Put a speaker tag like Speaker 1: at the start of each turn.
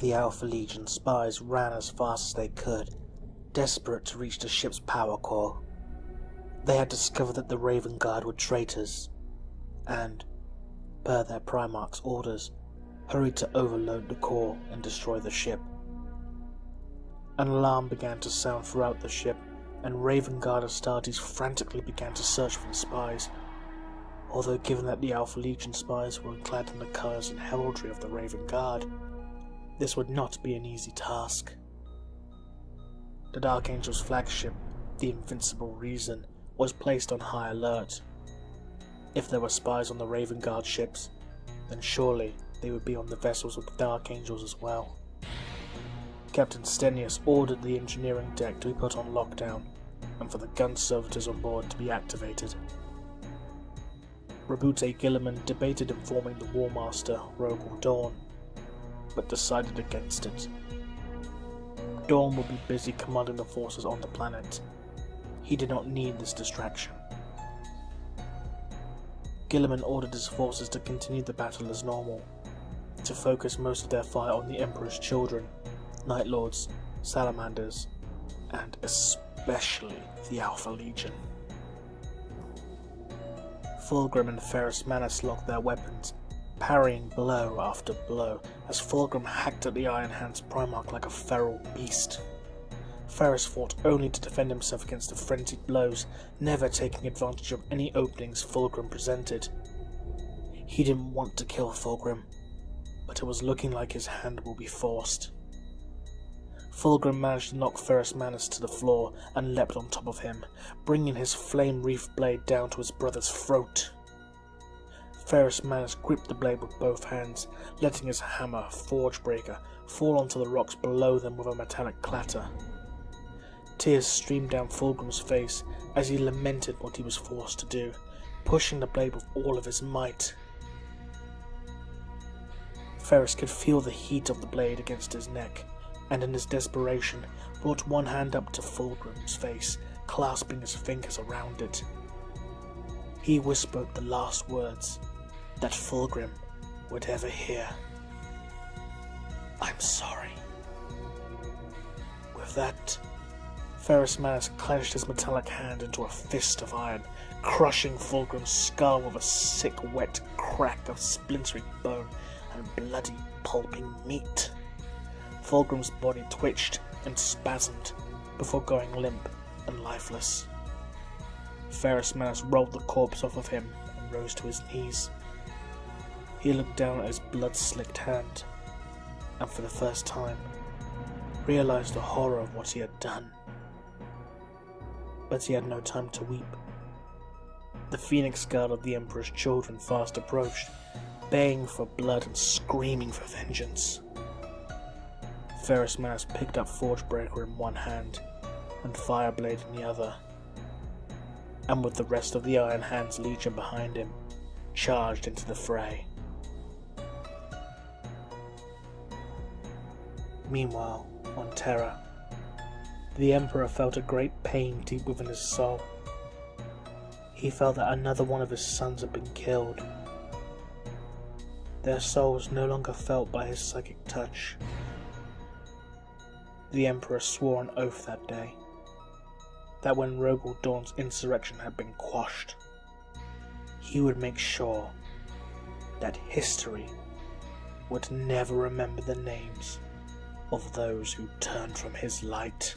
Speaker 1: The Alpha Legion spies ran as fast as they could, desperate to reach the ship's power core. They had discovered that the Raven Guard were traitors, and, per their Primarch's orders, hurried to overload the core and destroy the ship. An alarm began to sound throughout the ship, and Raven Guard Astartes frantically began to search for the spies, although given that the Alpha Legion spies were clad in the colours and heraldry of the Raven Guard, this would not be an easy task. The Dark Angel's flagship, the Invincible Reason, was placed on high alert. If there were spies on the Raven Guard ships, then surely they would be on the vessels of the Dark Angels as well. Captain Stenius ordered the engineering deck to be put on lockdown, and for the gun servitors on board to be activated. Rabute Gilliman debated informing the War Master, Rogel Dawn, but decided against it. Dawn would be busy commanding the forces on the planet. He did not need this distraction. Gilliman ordered his forces to continue the battle as normal, to focus most of their fire on the Emperor's children, Night Lords, Salamanders, and especially the Alpha Legion. Fulgrim and Ferrus Manus locked their weapons, parrying blow after blow as Fulgrim hacked at the Iron Hand's Primarch like a feral beast. Ferrus fought only to defend himself against the frenzied blows, never taking advantage of any openings Fulgrim presented. He didn't want to kill Fulgrim, but it was looking like his hand will be forced. Fulgrim managed to knock Ferrus Manus to the floor and leapt on top of him, bringing his flame-wreathed blade down to his brother's throat. Ferrus Manus gripped the blade with both hands, letting his hammer, Forgebreaker, fall onto the rocks below them with a metallic clatter. Tears streamed down Fulgrim's face as he lamented what he was forced to do, pushing the blade with all of his might. Ferrus could feel the heat of the blade against his neck, and in his desperation brought one hand up to Fulgrim's face, clasping his fingers around it. He whispered the last words that Fulgrim would ever hear. "I'm sorry." With that, Ferrus Manus clenched his metallic hand into a fist of iron, crushing Fulgrim's skull with a sick, wet crack of splintering bone and bloody, pulping meat. Fulgrim's body twitched and spasmed before going limp and lifeless. Ferrus Manus rolled the corpse off of him and rose to his knees. He looked down at his blood-slicked hand, and for the first time, realized the horror of what he had done. But he had no time to weep. The Phoenix Guard of the Emperor's children fast approached, baying for blood and screaming for vengeance. Ferrus Manus picked up Forgebreaker in one hand and Fireblade in the other, and with the rest of the Iron Hand's Legion behind him, charged into the fray. Meanwhile, on Terra, the Emperor felt a great pain deep within his soul. He felt that another one of his sons had been killed. Their souls no longer felt by his psychic touch. The Emperor swore an oath that day, that when Rogel Dawn's insurrection had been quashed, he would make sure that history would never remember the names of those who turned from his light.